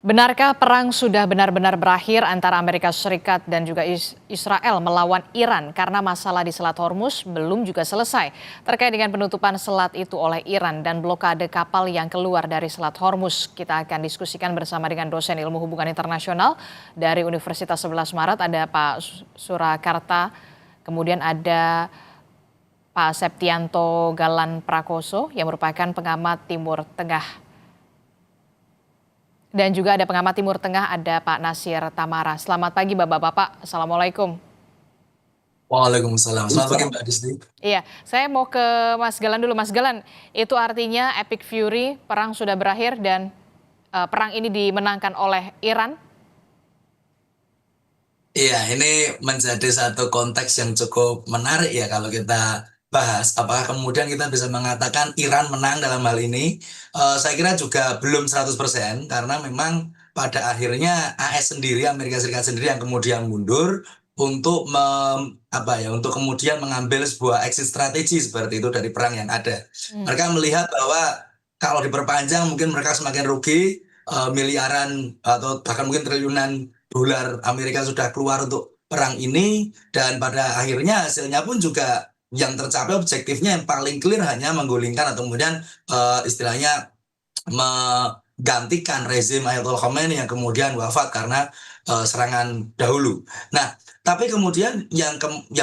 Benarkah perang sudah benar-benar berakhir antara Amerika Serikat dan juga Israel melawan Iran karena masalah di Selat Hormuz belum juga selesai terkait dengan penutupan selat itu oleh Iran dan blokade kapal yang keluar dari Selat Hormuz? Kita akan diskusikan bersama dengan dosen ilmu hubungan internasional dari Universitas 11 Maret, ada Pak Surakarta, kemudian ada Pak Septianto Galan Prakoso yang merupakan pengamat Timur Tengah. Dan juga ada pengamat Timur Tengah, ada Pak Nasir Tamara. Selamat pagi Bapak-Bapak, Assalamualaikum. Waalaikumsalam. Selamat pagi Mbak Disti. Iya, saya mau ke Mas Galan dulu. Mas Galan, itu artinya Epic Fury, perang sudah berakhir dan perang ini dimenangkan oleh Iran? Iya, ini menjadi satu konteks yang cukup menarik ya kalau kita bahas. Apakah kemudian kita bisa mengatakan Iran menang dalam hal ini? Saya kira juga belum 100% karena memang pada akhirnya AS sendiri, Amerika Serikat sendiri yang kemudian mundur untuk untuk kemudian mengambil sebuah exit strategi seperti itu dari perang yang ada. Mereka melihat bahwa kalau diperpanjang mungkin mereka semakin rugi, miliaran atau bahkan mungkin triliunan dolar Amerika sudah keluar untuk perang ini, dan pada akhirnya hasilnya pun juga yang tercapai objektifnya yang paling clear hanya menggulingkan atau kemudian istilahnya menggantikan rezim Ayatollah Khomeini yang kemudian wafat karena serangan dahulu. Nah, tapi kemudian yang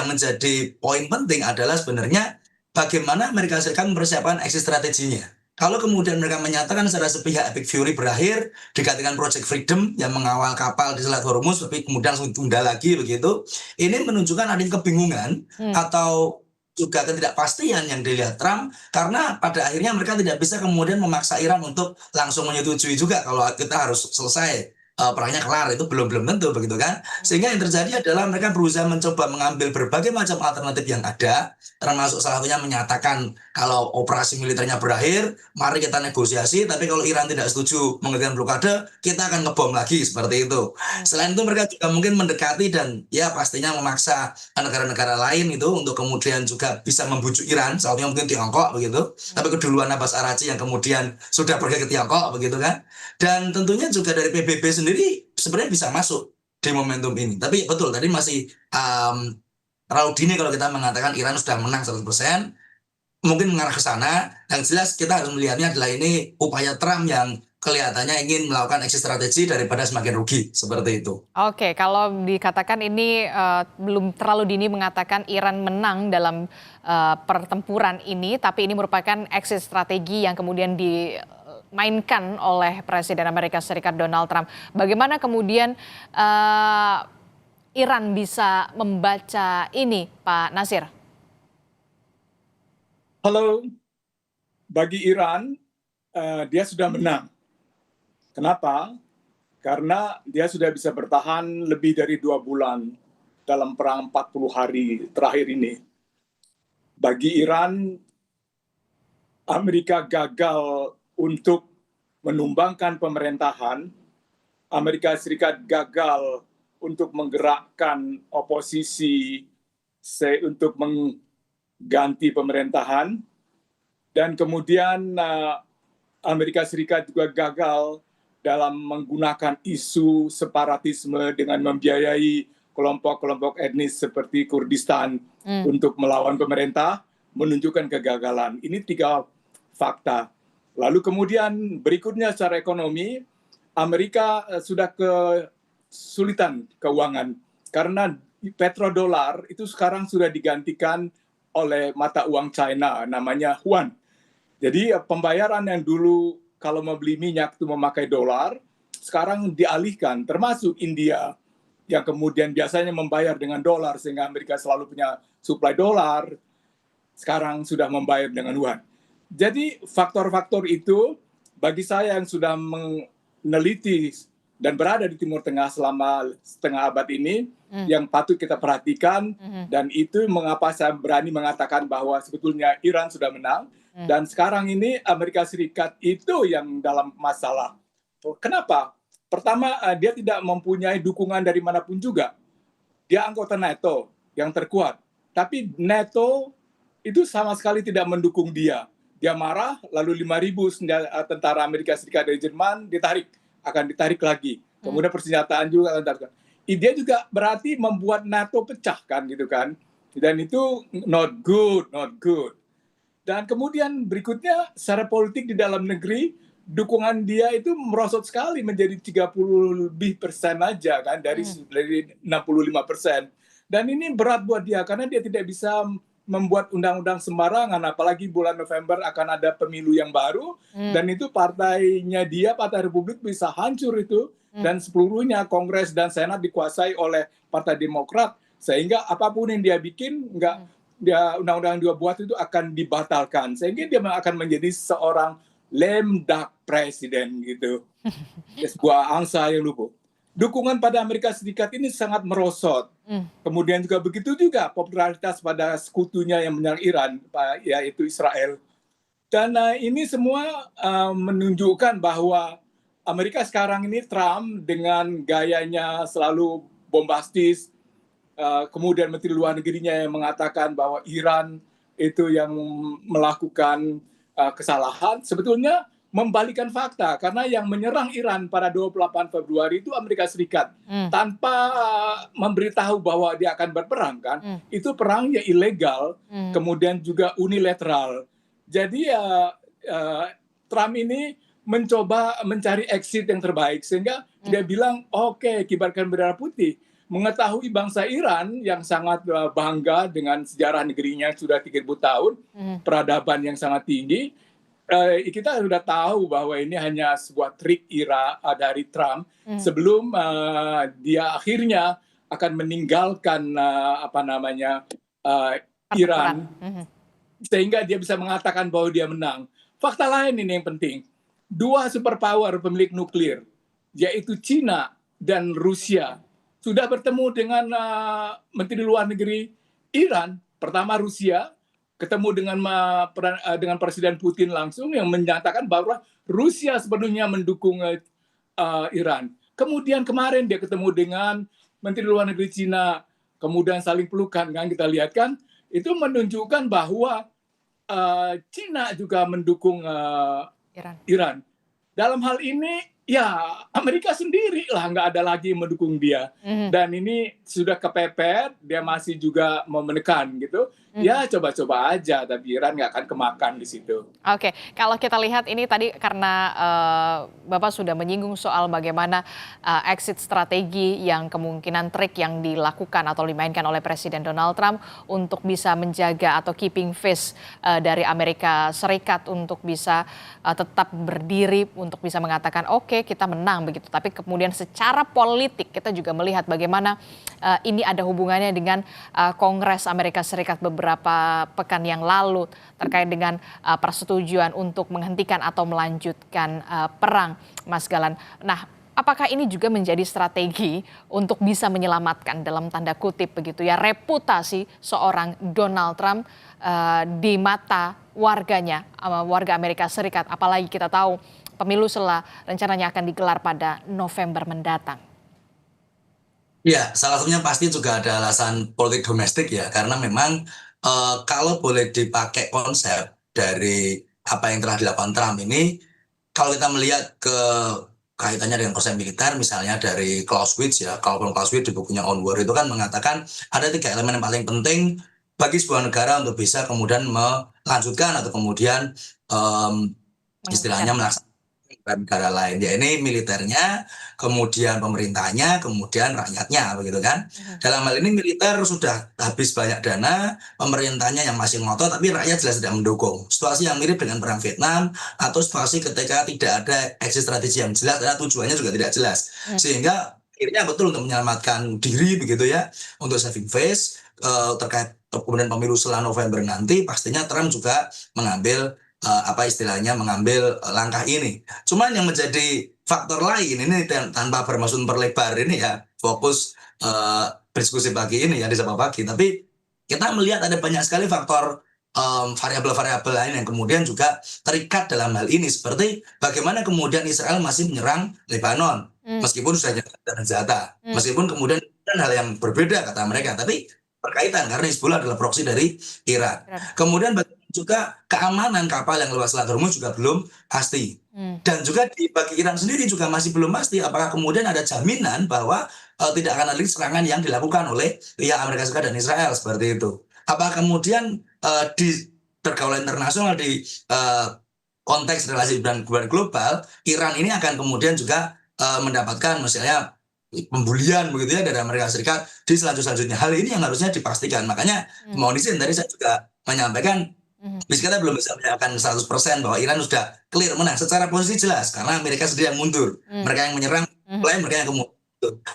menjadi poin penting adalah sebenarnya bagaimana Amerika Serikat mempersiapkan exit strateginya. Kalau kemudian mereka menyatakan secara sepihak Epic Fury berakhir, digantikan Project Freedom yang mengawal kapal di Selat Hormuz, tapi kemudian tunda lagi begitu, ini menunjukkan adanya kebingungan atau juga ketidakpastian yang dilihat Trump, karena pada akhirnya mereka tidak bisa kemudian memaksa Iran untuk langsung menyetujui juga kalau kita harus selesai perangnya kelar, itu belum belum tentu begitu kan. Sehingga yang terjadi adalah mereka berusaha mencoba mengambil berbagai macam alternatif yang ada, termasuk salah satunya menyatakan kalau operasi militernya berakhir, mari kita negosiasi, tapi kalau Iran tidak setuju menghentikan blokade, kita akan ngebom lagi seperti itu. Selain itu mereka juga mungkin mendekati dan ya pastinya memaksa negara-negara lain itu untuk kemudian juga bisa membujuk Iran, salah satunya mungkin Tiongkok begitu. Tapi keduluan Abbas Araghchi yang kemudian sudah pergi ke Tiongkok begitu kan. Dan tentunya juga dari PBB sendiri sebenarnya bisa masuk di momentum ini. Tapi betul tadi masih terlalu dini kalau kita mengatakan Iran sudah menang 100%, mungkin mengarah ke sana. Yang jelas kita harus melihatnya adalah ini upaya Trump yang kelihatannya ingin melakukan exit strategi daripada semakin rugi seperti itu. Oke, kalau dikatakan ini belum terlalu dini mengatakan Iran menang dalam pertempuran ini, tapi ini merupakan exit strategi yang kemudian dimainkan oleh Presiden Amerika Serikat Donald Trump. Bagaimana kemudian Iran bisa membaca ini, Pak Nasir? Halo, bagi Iran, dia sudah menang. Kenapa? Karena dia sudah bisa bertahan lebih dari 2 bulan dalam perang 40 hari terakhir ini. Bagi Iran, Amerika gagal untuk menumbangkan pemerintahan, Amerika Serikat gagal untuk menggerakkan oposisi untuk mengganti pemerintahan, dan kemudian Amerika Serikat juga gagal dalam menggunakan isu separatisme dengan membiayai kelompok-kelompok etnis seperti Kurdistan untuk melawan pemerintah, menunjukkan kegagalan. Ini 3 fakta. Lalu kemudian berikutnya secara ekonomi, Amerika sudah kesulitan keuangan karena petrodolar itu sekarang sudah digantikan oleh mata uang China, namanya Yuan. Jadi pembayaran yang dulu kalau mau beli minyak itu memakai dolar, sekarang dialihkan, termasuk India yang kemudian biasanya membayar dengan dolar sehingga Amerika selalu punya suplai dolar, sekarang sudah membayar dengan yuan. Jadi faktor-faktor itu bagi saya yang sudah meneliti dan berada di Timur Tengah selama setengah abad ini, yang patut kita perhatikan, dan itu mengapa saya berani mengatakan bahwa sebetulnya Iran sudah menang. Dan sekarang ini Amerika Serikat itu yang dalam masalah. Kenapa? Pertama, dia tidak mempunyai dukungan dari manapun juga. Dia anggota NATO yang terkuat. Tapi NATO itu sama sekali tidak mendukung dia. Dia marah, lalu 5.000 tentara Amerika Serikat dari Jerman ditarik akan ditarik lagi. Kemudian persenjataan juga akan ditarik. Dia juga berarti membuat NATO pecah kan gitu kan. Dan itu not good, not good. Dan kemudian berikutnya secara politik di dalam negeri, dukungan dia itu merosot sekali menjadi 30% lebih aja kan dari 65%. Dan ini berat buat dia karena dia tidak bisa membuat undang-undang sembarangan, apalagi bulan November akan ada pemilu yang baru, dan itu partainya dia, Partai Republik bisa hancur itu, dan seluruhnya Kongres dan Senat dikuasai oleh Partai Demokrat, sehingga apapun yang dia bikin, undang-undang yang dia buat itu akan dibatalkan, sehingga dia akan menjadi seorang lame duck presiden gitu. Sebuah angsa yang lumpuh. Dukungan pada Amerika Serikat ini sangat merosot. Kemudian juga begitu juga popularitas pada sekutunya yang menyerang Iran, yaitu Israel. Dan ini semua menunjukkan bahwa Amerika sekarang ini Trump dengan gayanya selalu bombastis, kemudian Menteri Luar Negerinya yang mengatakan bahwa Iran itu yang melakukan kesalahan, sebetulnya membalikan fakta, karena yang menyerang Iran pada 28 Februari itu Amerika Serikat tanpa memberitahu bahwa dia akan berperang kan. Itu perangnya ilegal, kemudian juga unilateral. Jadi Trump ini mencoba mencari exit yang terbaik, sehingga dia bilang oke, kibarkan bendera putih. Mengetahui bangsa Iran yang sangat bangga dengan sejarah negerinya sudah 30 tahun, peradaban yang sangat tinggi, kita sudah tahu bahwa ini hanya sebuah trik dari Trump sebelum dia akhirnya akan meninggalkan Iran, sehingga dia bisa mengatakan bahwa dia menang. Fakta lain ini yang penting, dua superpower pemilik nuklir, yaitu Cina dan Rusia, sudah bertemu dengan Menteri Luar Negeri Iran. Pertama Rusia ketemu dengan Presiden Putin langsung yang menyatakan bahwa Rusia sepenuhnya mendukung Iran. Kemudian kemarin dia ketemu dengan Menteri Luar Negeri Cina, kemudian saling pelukan kan, kita lihat kan, itu menunjukkan bahwa Cina juga mendukung Iran. Dalam hal ini ya Amerika sendiri lah nggak ada lagi yang mendukung dia. Dan ini sudah kepepet, dia masih juga mau menekan gitu. Ya coba-coba aja, tapi Iran nggak akan kemakan di situ. Oke, kalau kita lihat ini tadi karena Bapak sudah menyinggung soal bagaimana exit strategi yang kemungkinan trik yang dilakukan atau dimainkan oleh Presiden Donald Trump untuk bisa menjaga atau keeping face dari Amerika Serikat untuk bisa tetap berdiri, untuk bisa mengatakan oke, kita menang begitu. Tapi kemudian secara politik kita juga melihat bagaimana ini ada hubungannya dengan Kongres Amerika Serikat beberapa pekan yang lalu terkait dengan persetujuan untuk menghentikan atau melanjutkan perang, Mas Galan. Nah, apakah ini juga menjadi strategi untuk bisa menyelamatkan dalam tanda kutip begitu ya reputasi seorang Donald Trump di mata warganya, warga Amerika Serikat, apalagi kita tahu pemilu rencananya akan digelar pada November mendatang? Ya, salah satunya pasti juga ada alasan politik domestik ya, karena memang kalau boleh dipakai konsep dari apa yang telah dilakukan Trump ini, kalau kita melihat ke kaitannya dengan konsep militer, misalnya dari Clausewitz ya, kalau Clausewitz di bukunya On War itu kan mengatakan ada 3 elemen yang paling penting bagi sebuah negara untuk bisa kemudian melanjutkan atau kemudian istilahnya melaksanakan negara lain, ya ini militernya, kemudian pemerintahnya, kemudian rakyatnya, begitu kan. Dalam hal ini militer sudah habis banyak dana, pemerintahnya yang masih ngotot, tapi rakyat jelas tidak mendukung. Situasi yang mirip dengan perang Vietnam, atau situasi ketika tidak ada exit strategi yang jelas, karena tujuannya juga tidak jelas. Sehingga akhirnya betul untuk menyelamatkan diri, begitu ya, untuk saving face, terkait kemudian pemilu setelah November nanti, pastinya Trump juga mengambil mengambil langkah ini. Cuman yang menjadi faktor lain ini tanpa bermaksud memperlebar ini ya, fokus diskusi pagi ini ya di Sapa Pagi, tapi kita melihat ada banyak sekali faktor variabel-variabel lain yang kemudian juga terikat dalam hal ini, seperti bagaimana kemudian Israel masih menyerang Lebanon meskipun sudah senjata, meskipun kemudian hal yang berbeda kata mereka, tapi berkaitan karena Hizbullah adalah proksi dari Iran. Kemudian juga keamanan kapal yang lewat Selat Hormuz juga belum pasti. Dan juga bagi Iran sendiri juga masih belum pasti apakah kemudian ada jaminan bahwa tidak akan ada serangan yang dilakukan oleh pihak Amerika Serikat dan Israel seperti itu. Apakah kemudian di pergaulan internasional di konteks relasi dan hubungan global, Iran ini akan kemudian juga mendapatkan misalnya pembulian begitu ya dari Amerika Serikat di selanjutnya. Hal ini yang harusnya dipastikan. Makanya mohon izin tadi saya juga menyampaikan kita belum bisa menyatakan 100% bahwa Iran sudah clear menang. Secara posisi jelas karena Amerika sendiri yang mundur. Mereka yang menyerang, mereka yang kemudian.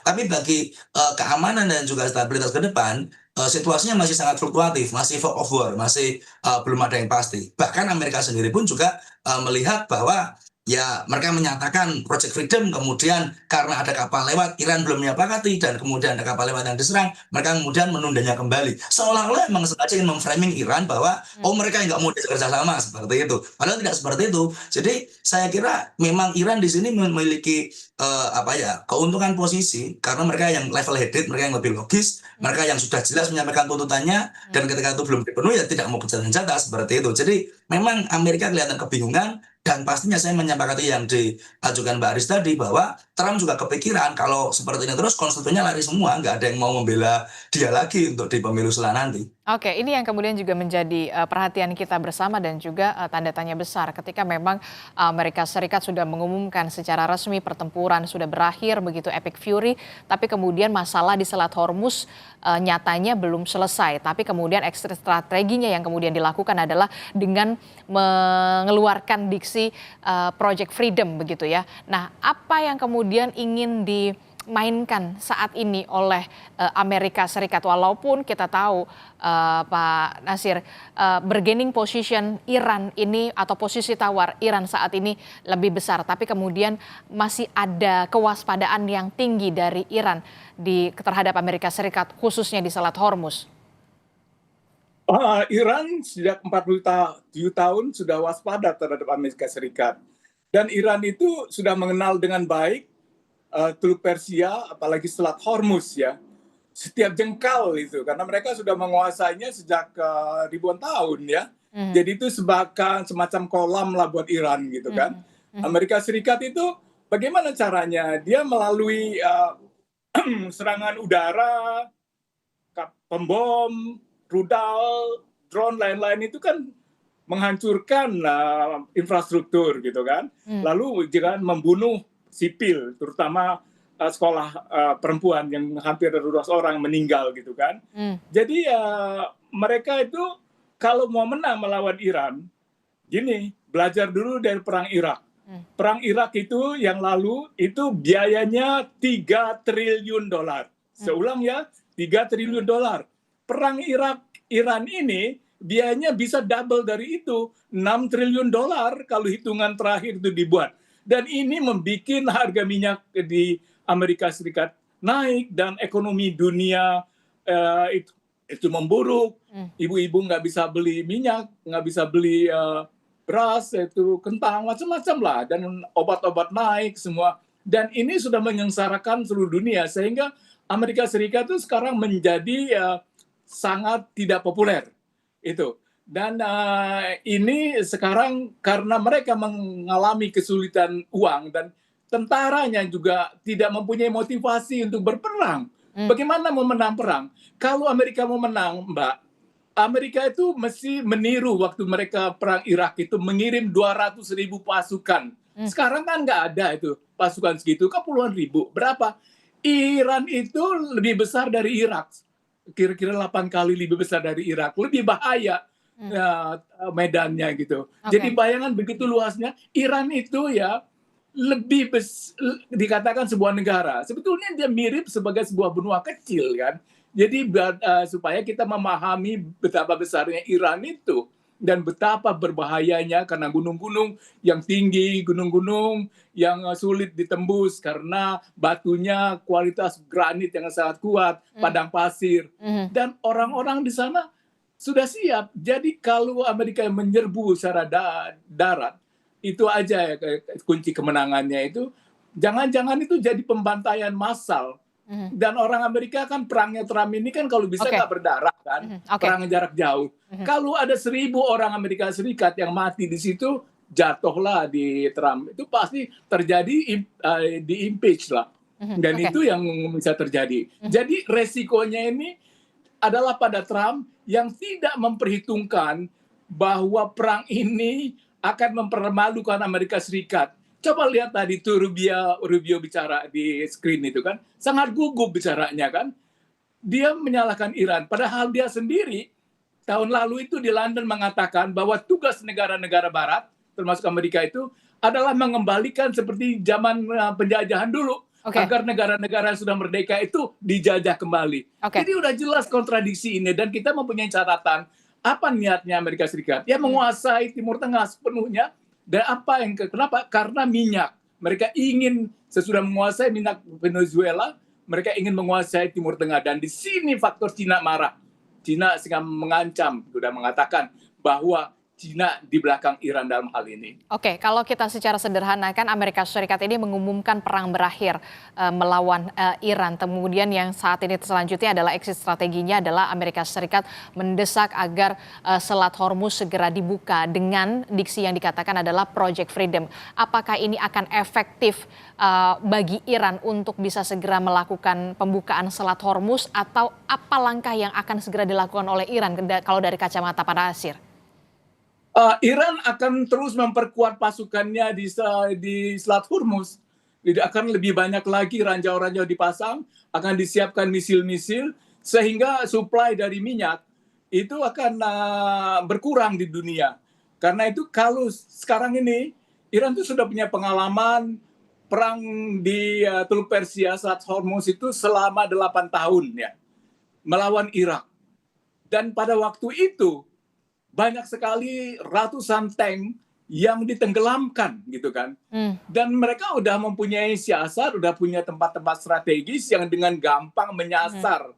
Tapi bagi keamanan dan juga stabilitas ke depan, situasinya masih sangat fluktuatif, masih fog of war, masih belum ada yang pasti. Bahkan Amerika sendiri pun juga melihat bahwa ya mereka menyatakan Project Freedom, kemudian karena ada kapal lewat, Iran belum menyepakati, dan kemudian ada kapal lewat yang diserang, mereka kemudian menundanya kembali. Seolah-olah memang sengaja ingin memframing Iran bahwa mereka nggak mau bekerja sama seperti itu. Padahal tidak seperti itu. Jadi saya kira memang Iran di sini memiliki keuntungan posisi karena mereka yang level headed, mereka yang lebih logis, mereka yang sudah jelas menyampaikan tuntutannya, dan ketika itu belum dipenuhi ya tidak mau senjata seperti itu. Jadi memang Amerika kelihatan kebingungan. Dan pastinya saya menyepakati yang diajukan Mbak Aris tadi bahwa Trump juga kepikiran kalau seperti ini terus konstitusinya lari semua, nggak ada yang mau membela dia lagi untuk di pemilu selanjutnya nanti. Oke, ini yang kemudian juga menjadi perhatian kita bersama dan juga tanda tanya besar ketika memang Amerika Serikat sudah mengumumkan secara resmi pertempuran sudah berakhir begitu Epic Fury, tapi kemudian masalah di Selat Hormuz nyatanya belum selesai. Tapi kemudian strateginya yang kemudian dilakukan adalah dengan mengeluarkan diksi Project Freedom begitu ya. Nah, apa yang kemudian ingin dimainkan saat ini oleh Amerika Serikat, walaupun kita tahu Pak Nasir, bargaining position Iran ini atau posisi tawar Iran saat ini lebih besar, tapi kemudian masih ada kewaspadaan yang tinggi dari Iran terhadap Amerika Serikat khususnya di Selat Hormuz. Iran sejak 47 tahun sudah waspada terhadap Amerika Serikat. Dan Iran itu sudah mengenal dengan baik Teluk Persia, apalagi Selat Hormuz ya. Setiap jengkal itu, karena mereka sudah menguasainya sejak ribuan tahun ya. Jadi itu semacam kolam lah buat Iran gitu kan. Amerika Serikat itu bagaimana caranya? Dia melalui serangan udara, pembom, rudal, drone, lain-lain itu kan menghancurkan infrastruktur gitu kan. Lalu juga membunuh sipil, terutama sekolah perempuan yang hampir 200 orang meninggal gitu kan. Jadi mereka itu kalau mau menang melawan Iran, gini, belajar dulu dari perang Irak. Perang Irak itu yang lalu itu biayanya 3 triliun dolar. Seulang ya, 3 triliun dolar. Perang Iran ini biayanya bisa double dari itu, 6 triliun dolar kalau hitungan terakhir itu dibuat. Dan ini membuat harga minyak di Amerika Serikat naik dan ekonomi dunia itu memburuk. Ibu-ibu nggak bisa beli minyak, nggak bisa beli beras, itu kentang, macam-macam lah. Dan obat-obat naik semua. Dan ini sudah menyengsarakan seluruh dunia. Sehingga Amerika Serikat itu sekarang menjadi sangat tidak populer. Itu. Dan ini sekarang karena mereka mengalami kesulitan uang dan tentaranya juga tidak mempunyai motivasi untuk berperang. Bagaimana mau menang perang? Kalau Amerika mau menang, Mbak, Amerika itu mesti meniru waktu mereka perang Irak itu mengirim 200.000 pasukan. Sekarang kan nggak ada itu pasukan segitu, kan puluhan ribu. Berapa? Iran itu lebih besar dari Irak. Kira-kira 8 kali lebih besar dari Irak. Lebih bahaya medannya gitu. Jadi bayangan begitu luasnya, Iran itu ya lebih dikatakan sebuah negara. Sebetulnya dia mirip sebagai sebuah benua kecil kan. Jadi supaya kita memahami betapa besarnya Iran itu dan betapa berbahayanya karena gunung-gunung yang tinggi, gunung-gunung yang sulit ditembus karena batunya kualitas granit yang sangat kuat, padang pasir. Dan orang-orang di sana sudah siap. Jadi kalau Amerika menyerbu secara darat, itu aja ya kunci kemenangannya itu. Jangan-jangan itu jadi pembantaian massal Dan orang Amerika kan perangnya Trump ini kan kalau bisa Oke. nggak berdarah kan, Oke. perang jarak jauh. Kalau ada 1.000 orang Amerika Serikat yang mati di situ, jatuhlah di Trump. Itu pasti terjadi di impeach lah. Dan Oke. itu yang bisa terjadi. Jadi resikonya ini adalah pada Trump yang tidak memperhitungkan bahwa perang ini akan mempermalukan Amerika Serikat. Coba lihat tadi tuh Rubio bicara di screen itu kan, sangat gugup bicaranya kan. Dia menyalahkan Iran, padahal dia sendiri tahun lalu itu di London mengatakan bahwa tugas negara-negara Barat, termasuk Amerika itu, adalah mengembalikan seperti zaman penjajahan dulu, agar negara-negara yang sudah merdeka itu dijajah kembali. Jadi udah jelas kontradiksi ini, dan kita mempunyai catatan apa niatnya Amerika Serikat. Ya menguasai Timur Tengah sepenuhnya. Dan apa yang kenapa? Karena minyak. Mereka ingin sesudah menguasai minyak Venezuela, mereka ingin menguasai Timur Tengah. Dan di sini faktor Cina marah. Cina sedang mengancam, sudah mengatakan bahwa Cina di belakang Iran dalam hal ini. Oke, kalau kita secara sederhana kan Amerika Serikat ini mengumumkan perang berakhir melawan Iran. Kemudian yang saat ini selanjutnya adalah exit strateginya adalah Amerika Serikat mendesak agar Selat Hormuz segera dibuka dengan diksi yang dikatakan adalah Project Freedom. Apakah ini akan efektif bagi Iran untuk bisa segera melakukan pembukaan Selat Hormuz, atau apa langkah yang akan segera dilakukan oleh Iran kalau dari kacamata Pak Nasir? Iran akan terus memperkuat pasukannya di Selat Hormuz. Tidak akan lebih banyak lagi ranjau-ranjau dipasang, akan disiapkan misil-misil, sehingga suplai dari minyak itu akan berkurang di dunia. Karena itu kalau sekarang ini, Iran itu sudah punya pengalaman perang di Teluk Persia, Selat Hormuz itu selama 8 tahun ya, melawan Irak. Dan pada waktu itu, banyak sekali ratusan tank yang ditenggelamkan gitu kan. Dan mereka udah mempunyai siasat, udah punya tempat-tempat strategis yang dengan gampang menyasar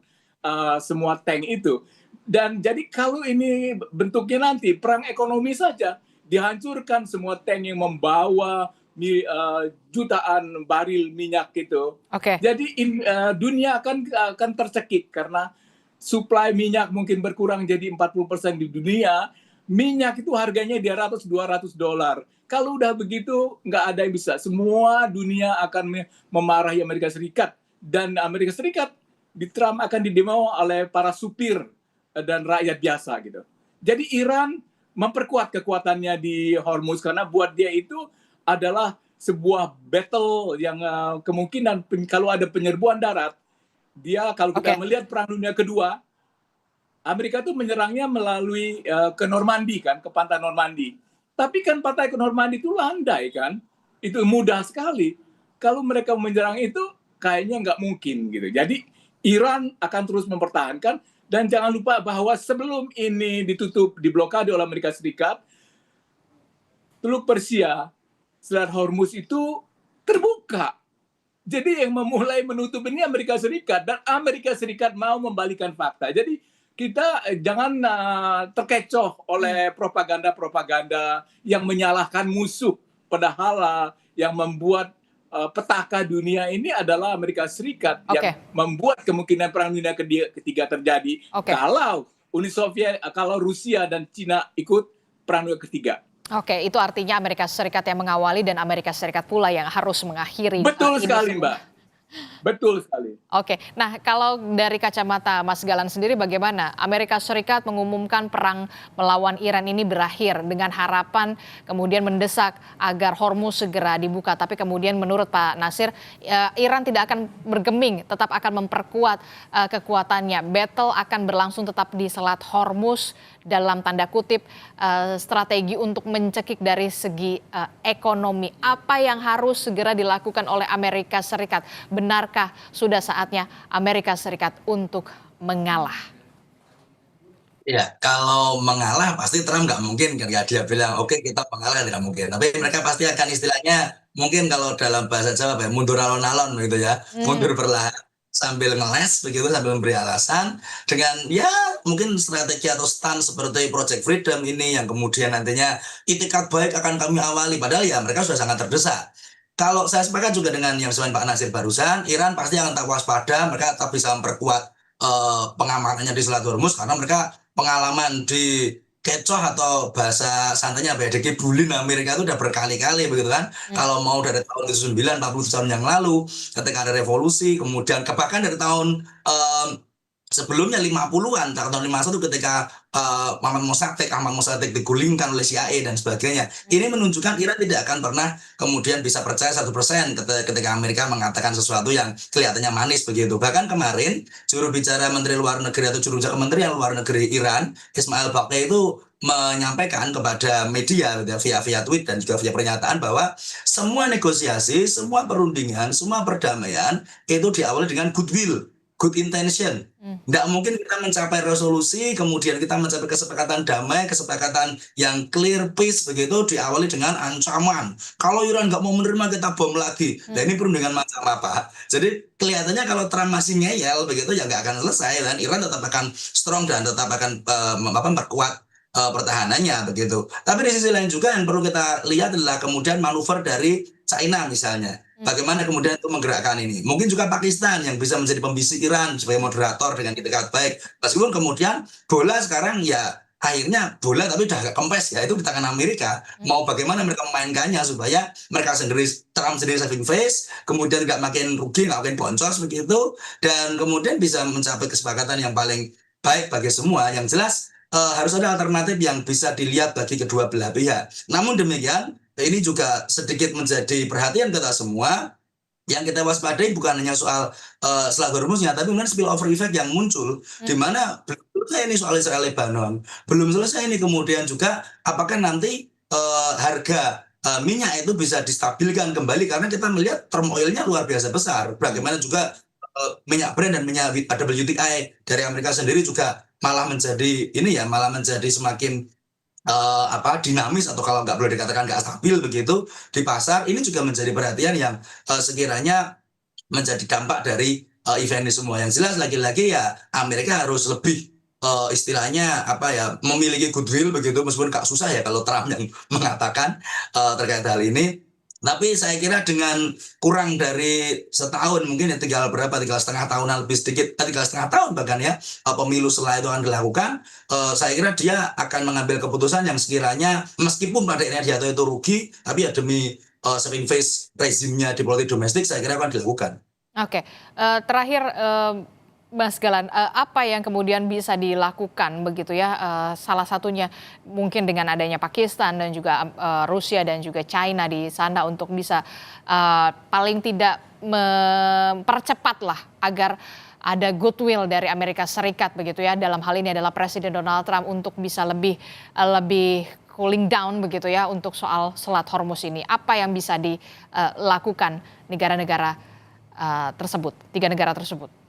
semua tank itu. Dan jadi kalau ini bentuknya nanti perang ekonomi saja, dihancurkan semua tank yang membawa jutaan baril minyak itu. Jadi dunia akan tercekik karena suplai minyak mungkin berkurang jadi 40% di dunia. Minyak itu harganya di $100-200. Kalau udah begitu, nggak ada yang bisa. Semua dunia akan memarahi Amerika Serikat. Dan Amerika Serikat di Trump akan didemo oleh para supir dan rakyat biasa gitu. Jadi Iran memperkuat kekuatannya di Hormuz karena buat dia itu adalah sebuah battle yang kemungkinan kalau ada penyerbuan darat, dia kalau kita melihat Perang Dunia Kedua, Amerika tuh menyerangnya melalui ke Normandy kan, ke pantai Normandy. Tapi kan pantai ke Normandy itu landai kan, itu mudah sekali. Kalau mereka menyerang itu kayaknya nggak mungkin gitu. Jadi Iran akan terus mempertahankan, dan jangan lupa bahwa sebelum ini ditutup, diblokade oleh Amerika Serikat, Teluk Persia, Selat Hormuz itu terbuka. Jadi yang memulai menutup ini Amerika Serikat, dan Amerika Serikat mau membalikan fakta. Jadi kita jangan terkecoh oleh propaganda-propaganda yang menyalahkan musuh. Padahal yang membuat petaka dunia ini adalah Amerika Serikat yang membuat kemungkinan Perang Dunia Ketiga terjadi kalau Uni Soviet, kalau Rusia dan Cina ikut Perang Dunia Ketiga. Oke, itu artinya Amerika Serikat yang mengawali dan Amerika Serikat pula yang harus mengakhiri. Betul sekali, Mbak. Betul sekali. Oke, nah kalau dari kacamata Mas Galan sendiri bagaimana? Amerika Serikat mengumumkan perang melawan Iran ini berakhir dengan harapan kemudian mendesak agar Hormuz segera dibuka. Tapi kemudian menurut Pak Nasir, Iran tidak akan bergeming, tetap akan memperkuat kekuatannya. Battle akan berlangsung tetap di Selat Hormuz dalam tanda kutip strategi untuk mencekik dari segi ekonomi. Apa yang harus segera dilakukan oleh Amerika Serikat? Benarkah sudah saatnya Amerika Serikat untuk mengalah? Ya, kalau mengalah pasti Trump nggak mungkin kan, dia bilang oke kita mengalah, tidak mungkin. Tapi mereka pasti akan istilahnya mungkin kalau dalam bahasa Jawa mundur alon-alon gitu ya, mundur perlahan sambil ngeles begitu, sambil memberi alasan dengan ya mungkin strategi atau stand seperti Project Freedom ini yang kemudian nantinya itikat baik akan kami awali, padahal ya mereka sudah sangat terdesak. kalau saya sepakat juga dengan yang disampaikan Pak Nasir barusan, Iran pasti akan tetap waspada, mereka tetap bisa memperkuat pengamanannya di Selat Hormuz karena mereka pengalaman di kecoh atau bahasa santainya apa ya, dikibulin Amerika itu udah berkali-kali begitu kan. Kalau mau dari tahun 79, 40 tahun yang lalu, ketika ada revolusi, kemudian bahkan dari tahun sebelumnya 50-an, tahun 51 ketika Ahmad Mossadegh digulingkan oleh CIA dan sebagainya. Ini menunjukkan Iran tidak akan pernah kemudian bisa percaya 100% ketika Amerika mengatakan sesuatu yang kelihatannya manis begitu. Bahkan kemarin juru bicara Menteri Luar Negeri atau juru bicara Kementerian Luar Negeri Iran, Ismail Baqi itu menyampaikan kepada media via tweet dan juga via pernyataan bahwa semua negosiasi, semua perundingan, semua perdamaian itu diawali dengan goodwill, good intention. Nggak mungkin kita mencapai resolusi, kemudian kita mencapai kesepakatan damai, kesepakatan yang clear peace begitu diawali dengan ancaman. Kalau Iran nggak mau menerima kita bom lagi. Nah ini perundingan macam apa? Jadi kelihatannya kalau Trump masih ngeyel begitu ya nggak akan selesai dan Iran tetap akan strong dan tetap akan memperkuat pertahanannya begitu. Tapi di sisi lain juga yang perlu kita lihat adalah kemudian manuver dari China misalnya. Bagaimana kemudian itu menggerakkan ini? Mungkin juga Pakistan yang bisa menjadi pembisik Iran sebagai moderator dengan itikat baik. Meskipun kemudian bola sekarang ya akhirnya bola tapi udah agak kempes ya itu di tangan Amerika. Mau bagaimana mereka memainkannya supaya mereka sendiri, Trump sendiri saving face, kemudian nggak makin rugi, nggak makin boncos begitu, dan kemudian bisa mencapai kesepakatan yang paling baik bagi semua. Yang jelas harus ada alternatif yang bisa dilihat bagi kedua belah pihak. Namun demikian, ini juga sedikit menjadi perhatian kita semua. Yang kita waspadai bukan hanya soal Selat Hormuznya, tapi kemudian spillover effect yang muncul, di mana belum selesai ini soal Israel Lebanon, belum selesai ini kemudian juga apakah nanti harga minyak itu bisa distabilkan kembali, karena kita melihat turmoilnya luar biasa besar. Bagaimana juga minyak Brent dan minyak WTI dari Amerika sendiri juga malah menjadi semakin dinamis, atau kalau nggak boleh dikatakan nggak stabil begitu di pasar. Ini juga menjadi perhatian yang sekiranya menjadi dampak dari event ini semua. Yang jelas lagi-lagi ya Amerika harus lebih istilahnya memiliki goodwill begitu, meskipun gak susah ya kalau Trump yang mengatakan terkait hal ini. Tapi saya kira dengan kurang dari setahun, mungkin ya tinggal setengah tahunan lebih sedikit, tinggal setengah tahun bahkan ya, pemilu setelah itu akan dilakukan, saya kira dia akan mengambil keputusan yang sekiranya meskipun pada akhirnya dia itu rugi, tapi ya demi saving face rezimnya di politik domestik, saya kira akan dilakukan. Oke, terakhir Mas Galan, apa yang kemudian bisa dilakukan begitu ya, salah satunya mungkin dengan adanya Pakistan dan juga Rusia dan juga China di sana untuk bisa paling tidak mempercepat lah agar ada goodwill dari Amerika Serikat begitu ya, dalam hal ini adalah Presiden Donald Trump untuk bisa lebih cooling down begitu ya untuk soal Selat Hormuz ini. Apa yang bisa dilakukan negara-negara tersebut, 3 negara tersebut?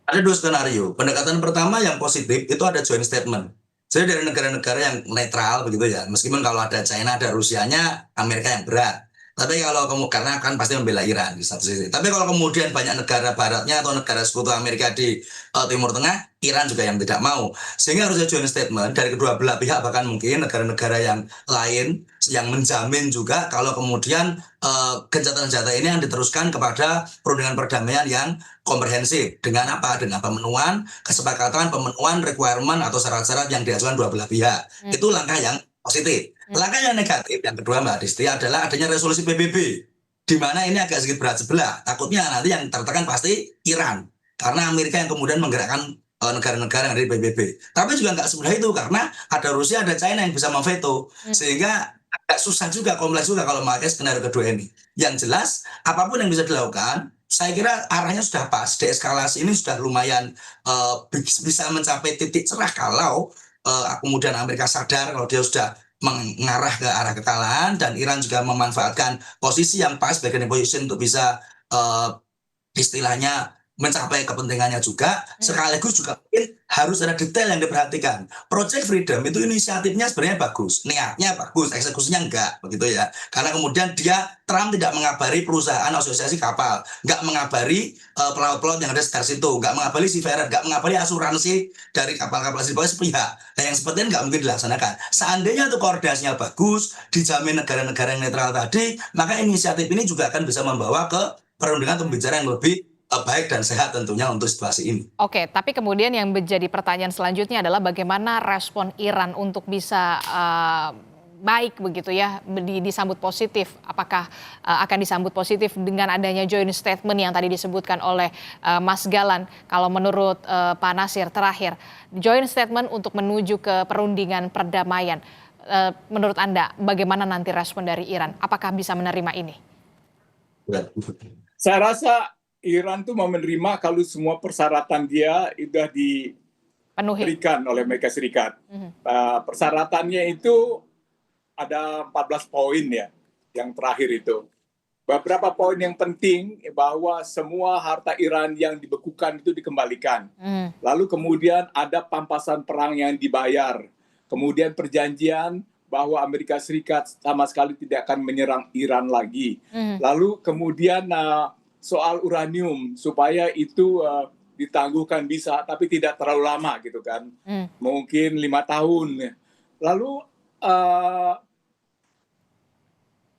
Ada 2 skenario. Pendekatan pertama yang positif itu ada joint statement. Jadi dari negara-negara yang netral begitu ya. Meskipun kalau ada China, ada Rusianya, Amerika yang berat. Tapi kalau karena kan pasti membela Iran di satu sisi. Tapi kalau kemudian banyak negara baratnya atau negara sekutu Amerika di Timur Tengah, Iran juga yang tidak mau. Sehingga harus ada joint statement dari kedua belah pihak, bahkan mungkin negara-negara yang lain yang menjamin juga kalau kemudian gencatan senjata ini yang diteruskan kepada perundingan perdamaian yang komprehensif. Dengan apa? Dengan pemenuhan kesepakatan, pemenuhan requirement atau syarat-syarat yang diajukan dua belah pihak. Itu langkah yang positif. Langkah yang negatif yang kedua Mbak Disti adalah adanya resolusi PBB, di mana ini agak sedikit berat sebelah. Takutnya nanti yang tertekan pasti Iran, karena Amerika yang kemudian menggerakkan negara-negara yang ada di PBB. Tapi juga nggak semudah itu, karena ada Rusia, ada China yang bisa memveto, sehingga agak susah juga, kompleks juga kalau memakai skenario kedua ini. Yang jelas apapun yang bisa dilakukan, saya kira arahnya sudah pas. Deeskalasi ini sudah lumayan bisa mencapai titik cerah kalau kemudian Amerika sadar kalau dia sudah mengarah ke arah kekalahan, dan Iran juga memanfaatkan posisi yang pas, bargaining position, untuk bisa istilahnya mencapai kepentingannya juga, sekaligus juga mungkin harus ada detail yang diperhatikan. Project Freedom itu inisiatifnya sebenarnya bagus, niatnya bagus, eksekusinya enggak, begitu ya. Karena kemudian Trump tidak mengabari perusahaan asosiasi kapal, enggak mengabari pelaut-pelaut yang ada sekitar situ, enggak mengabari seafarer, enggak mengabari asuransi dari kapal-kapal sepihak. Nah, yang seperti ini enggak mungkin dilaksanakan. Seandainya itu koordinasinya bagus, dijamin negara-negara yang netral tadi, maka inisiatif ini juga akan bisa membawa ke perundingan pembicaraan yang lebih baik dan sehat tentunya untuk situasi ini. Oke, tapi kemudian yang menjadi pertanyaan selanjutnya adalah bagaimana respon Iran untuk bisa baik begitu ya, disambut positif. Apakah akan disambut positif dengan adanya joint statement yang tadi disebutkan oleh Mas Galan? Kalau menurut Pak Nasir terakhir, joint statement untuk menuju ke perundingan perdamaian. Menurut Anda, bagaimana nanti respon dari Iran? Apakah bisa menerima ini? Saya rasa Iran tuh mau menerima kalau semua persyaratan dia sudah diberikan oleh Amerika Serikat. Persyaratannya itu ada 14 poin ya, yang terakhir itu. Beberapa poin yang penting bahwa semua harta Iran yang dibekukan itu dikembalikan. Lalu kemudian ada pampasan perang yang dibayar. Kemudian perjanjian bahwa Amerika Serikat sama sekali tidak akan menyerang Iran lagi. Lalu kemudian soal uranium supaya itu ditangguhkan bisa, tapi tidak terlalu lama gitu kan, mungkin 5 tahun. Lalu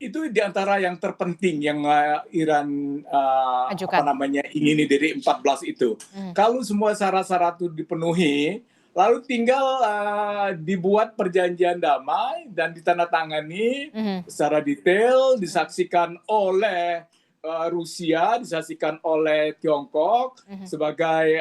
itu diantara yang terpenting yang Iran ingini dari 14 itu. Kalau semua syarat-syarat itu dipenuhi, lalu tinggal dibuat perjanjian damai dan ditandatangani secara detail, disaksikan oleh Rusia, disaksikan oleh Tiongkok sebagai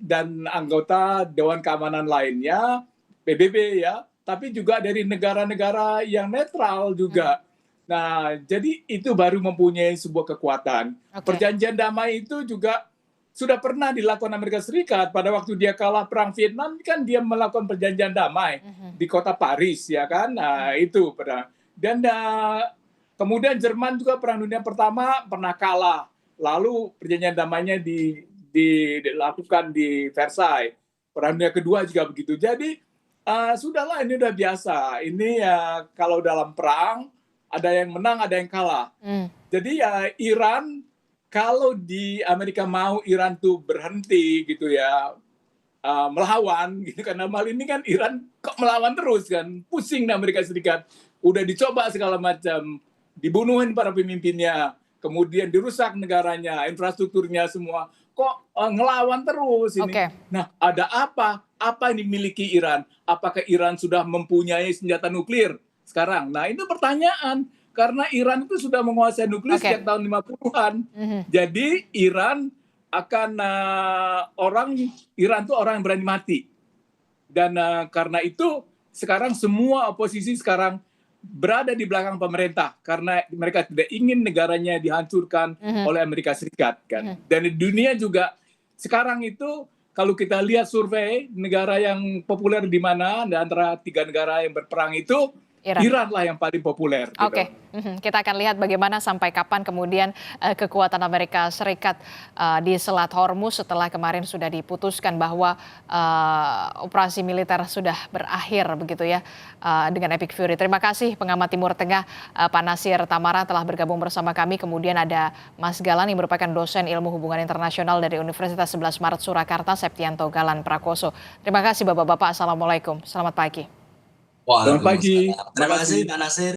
dan anggota Dewan Keamanan lainnya, PBB ya, tapi juga dari negara-negara yang netral juga. Nah, jadi itu baru mempunyai sebuah kekuatan. Perjanjian damai itu juga sudah pernah dilakukan Amerika Serikat pada waktu dia kalah perang Vietnam, kan dia melakukan perjanjian damai di kota Paris ya kan. Nah, itu pernah. Dan kemudian Jerman juga Perang Dunia Pertama pernah kalah. Lalu perjanjian damainya dilakukan di Versailles. Perang Dunia Kedua juga begitu. Jadi sudahlah, ini udah biasa. Ini kalau dalam perang ada yang menang, ada yang kalah. Jadi Iran, kalau di Amerika mau Iran tuh berhenti gitu ya, melawan gitu, karena mal ini kan Iran kok melawan terus kan, pusing di Amerika Serikat. Udah dicoba segala macam, dibunuhin para pemimpinnya, kemudian dirusak negaranya, infrastrukturnya semua, kok ngelawan terus ini. Nah, ada apa? Apa yang dimiliki Iran? Apakah Iran sudah mempunyai senjata nuklir sekarang? Nah, itu pertanyaan. Karena Iran itu sudah menguasai nuklir sejak tahun 50-an. Jadi Iran akan Iran itu orang yang berani mati. Dan karena itu sekarang semua oposisi sekarang berada di belakang pemerintah karena mereka tidak ingin negaranya dihancurkan oleh Amerika Serikat kan. Dan di dunia juga sekarang itu kalau kita lihat survei negara yang populer di mana, di antara 3 negara yang berperang itu Iran lah yang paling populer. Kita akan lihat bagaimana sampai kapan kemudian kekuatan Amerika Serikat di Selat Hormuz setelah kemarin sudah diputuskan bahwa operasi militer sudah berakhir begitu ya dengan Epic Fury. Terima kasih pengamat Timur Tengah Pak Nasir Tamara telah bergabung bersama kami. Kemudian ada Mas Galan yang merupakan dosen ilmu hubungan internasional dari Universitas 11 Maret Surakarta, Septianto Galan Prakoso. Terima kasih Bapak-Bapak. Assalamualaikum. Selamat pagi. Selamat pagi. Terima kasih Pak Nasir.